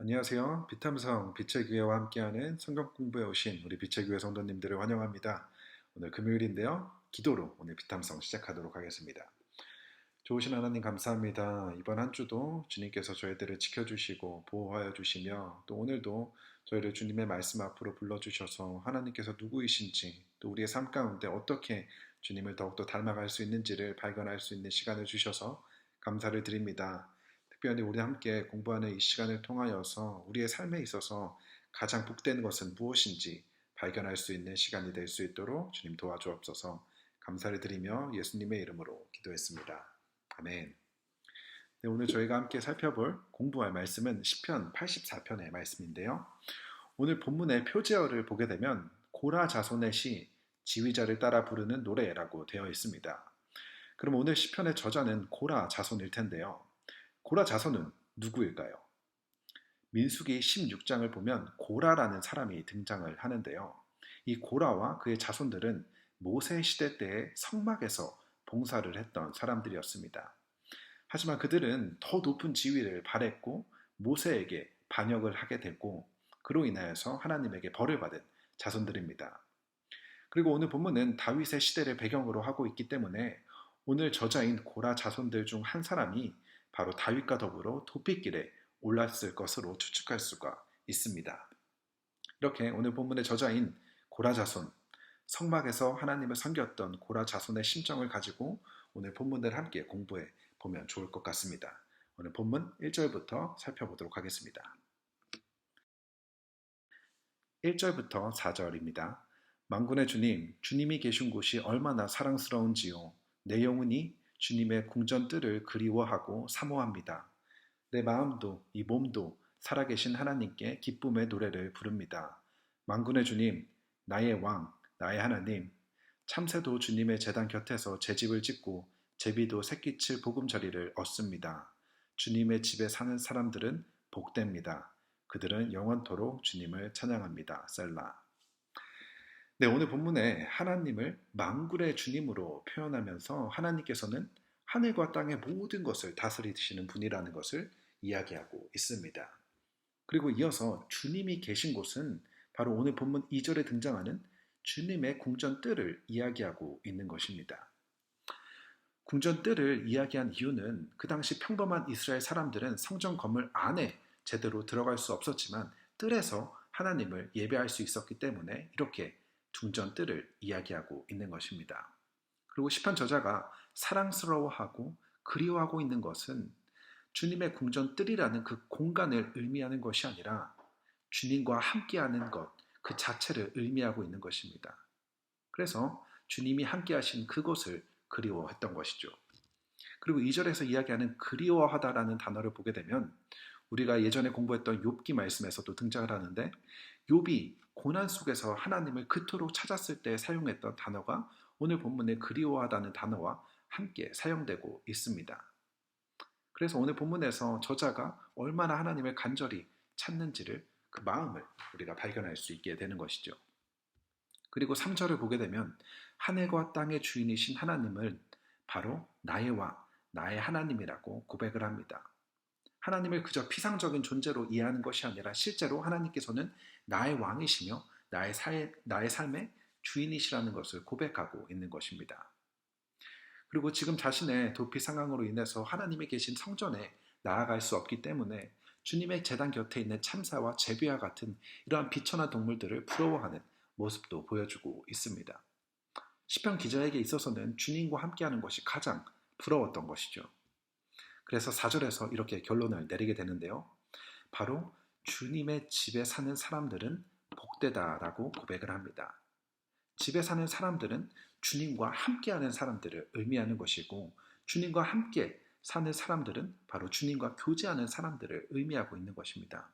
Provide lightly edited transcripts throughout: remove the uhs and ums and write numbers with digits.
안녕하세요. 비탐성 빛의 교회와 함께하는 성경 공부에 오신 우리 빛의 교회 성도님들을 환영합니다. 오늘 금요일인데요. 기도로 오늘 비탐성 시작하도록 하겠습니다. 좋으신 하나님 감사합니다. 이번 한 주도 주님께서 저희들을 지켜주시고 보호하여 주시며 또 오늘도 저희를 주님의 말씀 앞으로 불러주셔서 하나님께서 누구이신지 또 우리의 삶 가운데 어떻게 주님을 더욱더 닮아갈 수 있는지를 발견할 수 있는 시간을 주셔서 감사를 드립니다. 특별히 우리 함께 공부하는 이 시간을 통하여서 우리의 삶에 있어서 가장 복된 것은 무엇인지 발견할 수 있는 시간이 될 수 있도록 주님 도와주옵소서. 감사를 드리며 예수님의 이름으로 기도했습니다. 아멘. 네, 오늘 저희가 함께 살펴볼 공부할 말씀은 시편 84편의 말씀인데요. 오늘 본문의 표제어를 보게 되면 고라 자손의 시 지휘자를 따라 부르는 노래라고 되어 있습니다. 그럼 오늘 시편의 저자는 고라 자손일 텐데요. 고라 자손은 누구일까요? 민수기 16장을 보면 고라라는 사람이 등장을 하는데요. 이 고라와 그의 자손들은 모세 시대 때의 성막에서 봉사를 했던 사람들이었습니다. 하지만 그들은 더 높은 지위를 바랬고 모세에게 반역을 하게 됐고 그로 인하여서 하나님에게 벌을 받은 자손들입니다. 그리고 오늘 본문은 다윗의 시대를 배경으로 하고 있기 때문에 오늘 저자인 고라 자손들 중 한 사람이 바로 다윗과 더불어 도피길에 올랐을 것으로 추측할 수가 있습니다. 이렇게 오늘 본문의 저자인 고라 자손, 성막에서 하나님을 섬겼던 고라 자손의 심정을 가지고 오늘 본문을 함께 공부해 보면 좋을 것 같습니다. 오늘 본문 1절부터 살펴보도록 하겠습니다. 1절부터 4절입니다. 만군의 주님, 주님이 계신 곳이 얼마나 사랑스러운지요. 내 영혼이 주님의 궁전뜰을 그리워하고 사모합니다. 내 마음도 이 몸도 살아계신 하나님께 기쁨의 노래를 부릅니다. 만군의 주님, 나의 왕, 나의 하나님, 참새도 주님의 제단 곁에서 제 집을 짓고 제비도 새끼칠 보금자리를 얻습니다. 주님의 집에 사는 사람들은 복됩니다. 그들은 영원토록 주님을 찬양합니다. 셀라. 네, 오늘 본문에 하나님을 만군의 주님으로 표현하면서 하나님께서는 하늘과 땅의 모든 것을 다스리시는 분이라는 것을 이야기하고 있습니다. 그리고 이어서 주님이 계신 곳은 바로 오늘 본문 2절에 등장하는 주님의 궁전뜰을 이야기하고 있는 것입니다. 궁전뜰을 이야기한 이유는 그 당시 평범한 이스라엘 사람들은 성전 건물 안에 제대로 들어갈 수 없었지만 뜰에서 하나님을 예배할 수 있었기 때문에 이렇게 궁전뜰을 이야기하고 있는 것입니다. 그리고 시편 저자가 사랑스러워하고 그리워하고 있는 것은 주님의 궁전뜰이라는 그 공간을 의미하는 것이 아니라 주님과 함께하는 것 그 자체를 의미하고 있는 것입니다. 그래서 주님이 함께하신 그곳을 그리워했던 것이죠. 그리고 2절에서 이야기하는 그리워하다라는 단어를 보게 되면 우리가 예전에 공부했던 욥기 말씀에서도 등장을 하는데 욥이 고난 속에서 하나님을 그토록 찾았을 때 사용했던 단어가 오늘 본문의 그리워하다는 단어와 함께 사용되고 있습니다. 그래서 오늘 본문에서 저자가 얼마나 하나님을 간절히 찾는지를 그 마음을 우리가 발견할 수 있게 되는 것이죠. 그리고 3절을 보게 되면 하늘과 땅의 주인이신 하나님을 바로 나의 왕, 나의 하나님이라고 고백을 합니다. 하나님을 그저 피상적인 존재로 이해하는 것이 아니라 실제로 하나님께서는 나의 왕이시며 나의 삶의 주인이시라는 것을 고백하고 있는 것입니다. 그리고 지금 자신의 도피 상황으로 인해서 하나님이 계신 성전에 나아갈 수 없기 때문에 주님의 제단 곁에 있는 참새와 제비와 같은 이러한 비천한 동물들을 부러워하는 모습도 보여주고 있습니다. 시편 기자에게 있어서는 주님과 함께하는 것이 가장 부러웠던 것이죠. 그래서 4절에서 이렇게 결론을 내리게 되는데요. 바로 주님의 집에 사는 사람들은 복되다라고 고백을 합니다. 집에 사는 사람들은 주님과 함께하는 사람들을 의미하는 것이고 주님과 함께 사는 사람들은 바로 주님과 교제하는 사람들을 의미하고 있는 것입니다.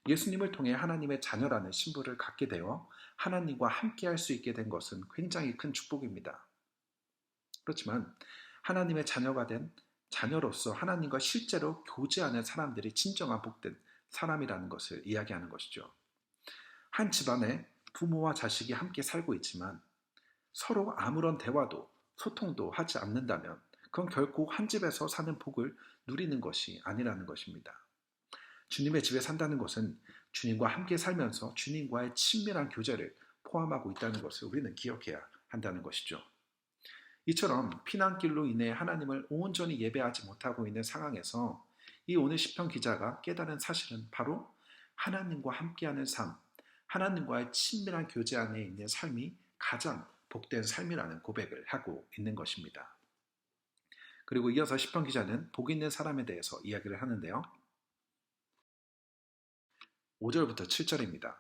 예수님을 통해 하나님의 자녀라는 신분을 갖게 되어 하나님과 함께할 수 있게 된 것은 굉장히 큰 축복입니다. 그렇지만 하나님의 자녀가 된 자녀로서 하나님과 실제로 교제하는 사람들이 진정한 복된 사람이라는 것을 이야기하는 것이죠. 한 집안에 부모와 자식이 함께 살고 있지만 서로 아무런 대화도 소통도 하지 않는다면 그건 결코 한 집에서 사는 복을 누리는 것이 아니라는 것입니다. 주님의 집에 산다는 것은 주님과 함께 살면서 주님과의 친밀한 교제를 포함하고 있다는 것을 우리는 기억해야 한다는 것이죠. 이처럼 피난길로 인해 하나님을 온전히 예배하지 못하고 있는 상황에서 이 오늘 시편 기자가 깨달은 사실은 바로 하나님과 함께하는 삶, 하나님과의 친밀한 교제 안에 있는 삶이 가장 복된 삶이라는 고백을 하고 있는 것입니다. 그리고 이어서 시편 기자는 복 있는 사람에 대해서 이야기를 하는데요. 5절부터 7절입니다.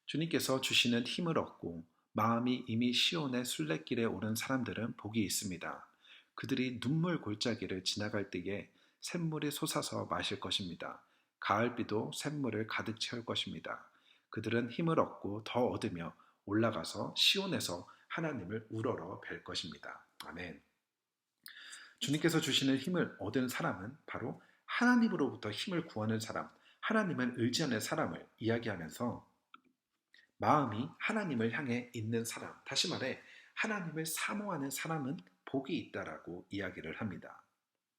주님께서 주시는 힘을 얻고 마음이 이미 시온의 순례길에 오른 사람들은 복이 있습니다. 그들이 눈물 골짜기를 지나갈 때에 샘물이 솟아서 마실 것입니다. 가을비도 샘물을 가득 채울 것입니다. 그들은 힘을 얻고 더 얻으며 올라가서 시온에서 하나님을 우러러 뵐 것입니다. 아멘. 주님께서 주시는 힘을 얻은 사람은 바로 하나님으로부터 힘을 구하는 사람, 하나님을 의지하는 사람을 이야기하면서 마음이 하나님을 향해 있는 사람, 다시 말해 하나님을 사모하는 사람은 복이 있다라고 이야기를 합니다.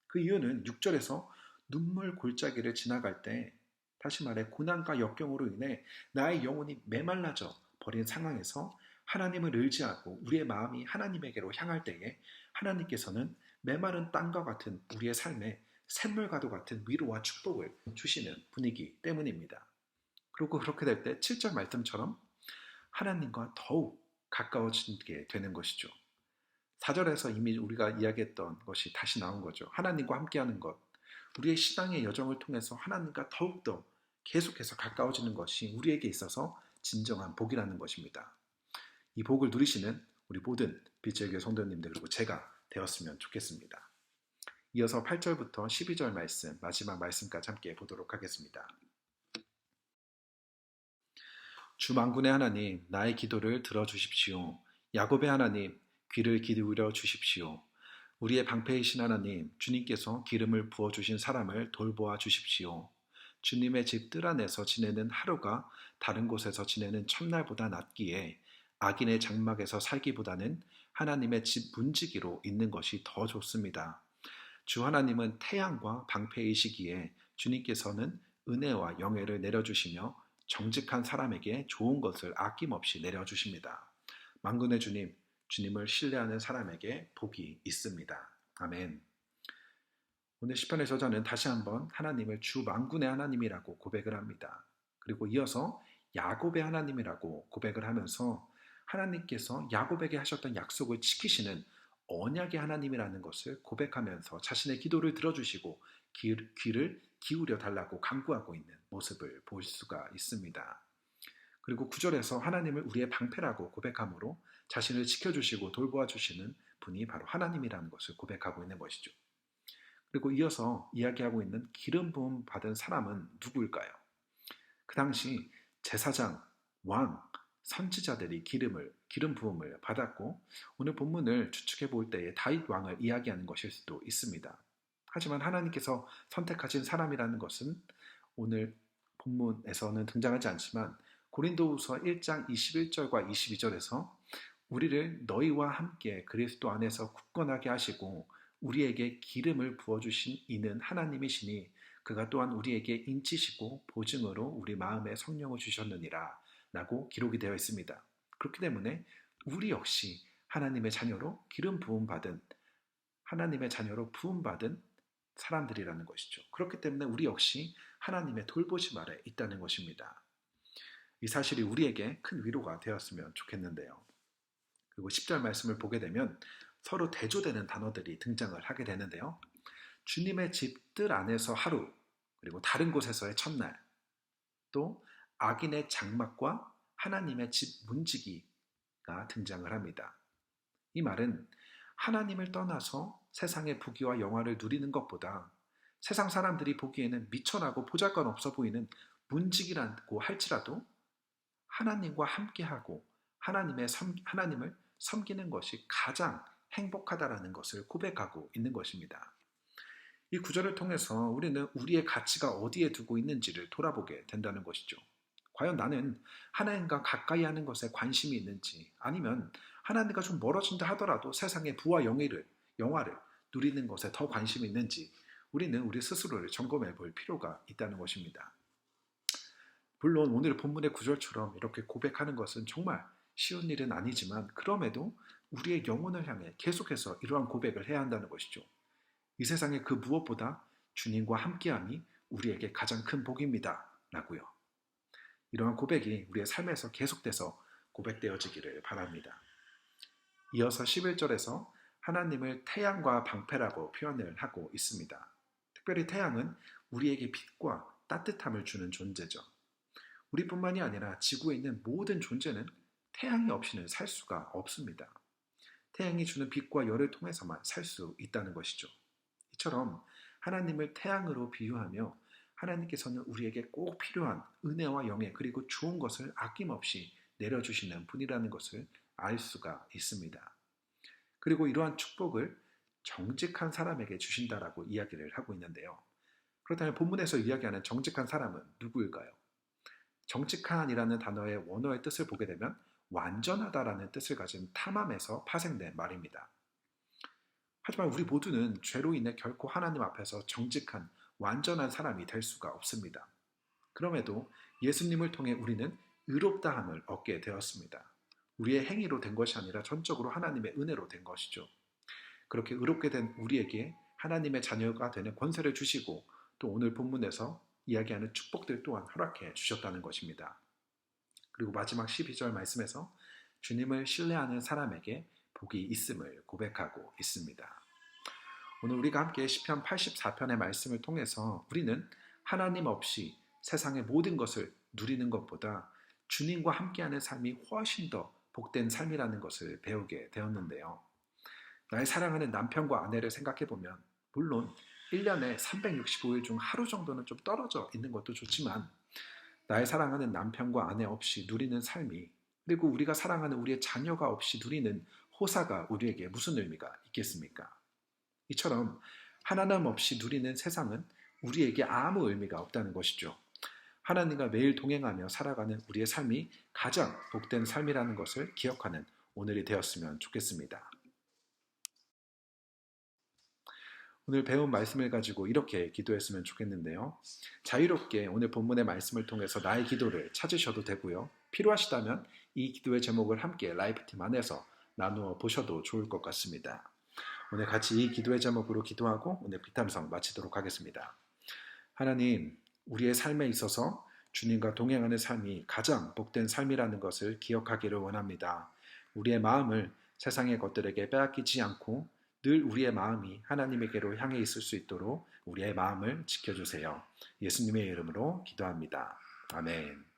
그 이유는 6절에서 눈물 골짜기를 지나갈 때, 다시 말해 고난과 역경으로 인해 나의 영혼이 메말라져 버린 상황에서 하나님을 의지하고 우리의 마음이 하나님에게로 향할 때에 하나님께서는 메마른 땅과 같은 우리의 삶에 샘물과도 같은 위로와 축복을 주시는 분이기 때문입니다. 그리고 그렇게 될 때 7절 말씀처럼 하나님과 더욱 가까워지게 되는 것이죠. 4절에서 이미 우리가 이야기했던 것이 다시 나온 거죠. 하나님과 함께하는 것, 우리의 신앙의 여정을 통해서 하나님과 더욱더 계속해서 가까워지는 것이 우리에게 있어서 진정한 복이라는 것입니다. 이 복을 누리시는 우리 모든 빛의 교회 성도님들 그리고 제가 되었으면 좋겠습니다. 이어서 8절부터 12절 말씀, 마지막 말씀까지 함께 보도록 하겠습니다. 주 만군의 하나님, 나의 기도를 들어주십시오. 야곱의 하나님, 귀를 기울여 주십시오. 우리의 방패이신 하나님, 주님께서 기름을 부어주신 사람을 돌보아 주십시오. 주님의 집 뜰 안에서 지내는 하루가 다른 곳에서 지내는 첫날보다 낫기에 악인의 장막에서 살기보다는 하나님의 집 문지기로 있는 것이 더 좋습니다. 주 하나님은 태양과 방패이시기에 주님께서는 은혜와 영예를 내려주시며 정직한 사람에게 좋은 것을 아낌없이 내려주십니다. 만군의 주님, 주님을 신뢰하는 사람에게 복이 있습니다. 아멘. 오늘 시편에서 저는 다시 한번 하나님을 주 만군의 하나님이라고 고백을 합니다. 그리고 이어서 야곱의 하나님이라고 고백을 하면서 하나님께서 야곱에게 하셨던 약속을 지키시는 언약의 하나님이라는 것을 고백하면서 자신의 기도를 들어주시고 귀를 기울여 달라고 간구하고 있는 모습을 볼 수가 있습니다. 그리고 9절에서 하나님을 우리의 방패라고 고백하므로 자신을 지켜주시고 돌보아 주시는 분이 바로 하나님이라는 것을 고백하고 있는 것이죠. 그리고 이어서 이야기하고 있는 기름 부음 받은 사람은 누구일까요? 그 당시 제사장, 왕, 선지자들이 기름 부음을 받았고 오늘 본문을 추측해 볼 때에 다윗 왕을 이야기하는 것일 수도 있습니다. 하지만 하나님께서 선택하신 사람이라는 것은 오늘 본문에서는 등장하지 않지만 고린도후서 1장 21절과 22절에서 우리를 너희와 함께 그리스도 안에서 굳건하게 하시고 우리에게 기름을 부어주신 이는 하나님이시니 그가 또한 우리에게 인치시고 보증으로 우리 마음에 성령을 주셨느니라 라고 기록이 되어 있습니다. 그렇기 때문에 우리 역시 하나님의 자녀로 기름 부음받은 하나님의 자녀로 부음받은 사람들이라는 것이죠. 그렇기 때문에 우리 역시 하나님의 돌보심 아래 있다는 것입니다. 이 사실이 우리에게 큰 위로가 되었으면 좋겠는데요. 그리고 10절 말씀을 보게 되면 서로 대조되는 단어들이 등장을 하게 되는데요. 주님의 집 뜰 안에서 하루, 그리고 다른 곳에서의 첫날, 또 악인의 장막과 하나님의 집 문지기가 등장을 합니다. 이 말은 하나님을 떠나서 세상의 부귀와 영화를 누리는 것보다 세상 사람들이 보기에는 미천하고 보잘것없어 보이는 문지기라고 할지라도 하나님과 함께하고 하나님을 섬기는 것이 가장 행복하다라는 것을 고백하고 있는 것입니다. 이 구절을 통해서 우리는 우리의 가치가 어디에 두고 있는지를 돌아보게 된다는 것이죠. 과연 나는 하나님과 가까이 하는 것에 관심이 있는지 아니면 하나님과 좀 멀어진다 하더라도 세상의 부와 영화를 누리는 것에 더 관심이 있는지 우리는 우리 스스로를 점검해 볼 필요가 있다는 것입니다. 물론 오늘 본문의 구절처럼 이렇게 고백하는 것은 정말 쉬운 일은 아니지만 그럼에도 우리의 영혼을 향해 계속해서 이러한 고백을 해야 한다는 것이죠. 이 세상의 그 무엇보다 주님과 함께함이 우리에게 가장 큰 복입니다. 라고요. 이러한 고백이 우리의 삶에서 계속돼서 고백되어지기를 바랍니다. 이어서 11절에서 하나님을 태양과 방패라고 표현을 하고 있습니다. 특별히 태양은 우리에게 빛과 따뜻함을 주는 존재죠. 우리뿐만이 아니라 지구에 있는 모든 존재는 태양이 없이는 살 수가 없습니다. 태양이 주는 빛과 열을 통해서만 살 수 있다는 것이죠. 이처럼 하나님을 태양으로 비유하며 하나님께서는 우리에게 꼭 필요한 은혜와 영예 그리고 좋은 것을 아낌없이 내려주시는 분이라는 것을 알 수가 있습니다. 그리고 이러한 축복을 정직한 사람에게 주신다라고 이야기를 하고 있는데요. 그렇다면 본문에서 이야기하는 정직한 사람은 누구일까요? 정직한이라는 단어의 원어의 뜻을 보게 되면 완전하다라는 뜻을 가진 탐함에서 파생된 말입니다. 하지만 우리 모두는 죄로 인해 결코 하나님 앞에서 정직한 완전한 사람이 될 수가 없습니다. 그럼에도 예수님을 통해 우리는 의롭다함을 얻게 되었습니다. 우리의 행위로 된 것이 아니라 전적으로 하나님의 은혜로 된 것이죠. 그렇게 의롭게 된 우리에게 하나님의 자녀가 되는 권세를 주시고 또 오늘 본문에서 이야기하는 축복들 또한 허락해 주셨다는 것입니다. 그리고 마지막 12절 말씀에서 주님을 신뢰하는 사람에게 복이 있음을 고백하고 있습니다. 오늘 우리가 함께 시편 84편의 말씀을 통해서 우리는 하나님 없이 세상의 모든 것을 누리는 것보다 주님과 함께하는 삶이 훨씬 더 복된 삶이라는 것을 배우게 되었는데요. 나의 사랑하는 남편과 아내를 생각해보면 물론 1년에 365일 중 하루 정도는 좀 떨어져 있는 것도 좋지만 나의 사랑하는 남편과 아내 없이 누리는 삶이 그리고 우리가 사랑하는 우리의 자녀가 없이 누리는 호사가 우리에게 무슨 의미가 있겠습니까? 이처럼 하나님 없이 누리는 세상은 우리에게 아무 의미가 없다는 것이죠. 하나님과 매일 동행하며 살아가는 우리의 삶이 가장 복된 삶이라는 것을 기억하는 오늘이 되었으면 좋겠습니다. 오늘 배운 말씀을 가지고 이렇게 기도했으면 좋겠는데요. 자유롭게 오늘 본문의 말씀을 통해서 나의 기도를 찾으셔도 되고요. 필요하시다면 이 기도의 제목을 함께 라이프팀 안에서 나누어 보셔도 좋을 것 같습니다. 오늘 같이 이 기도의 제목으로 기도하고 오늘 비탐성 마치도록 하겠습니다. 하나님, 우리의 삶에 있어서 주님과 동행하는 삶이 가장 복된 삶이라는 것을 기억하기를 원합니다. 우리의 마음을 세상의 것들에게 빼앗기지 않고 늘 우리의 마음이 하나님에게로 향해 있을 수 있도록 우리의 마음을 지켜주세요. 예수님의 이름으로 기도합니다. 아멘.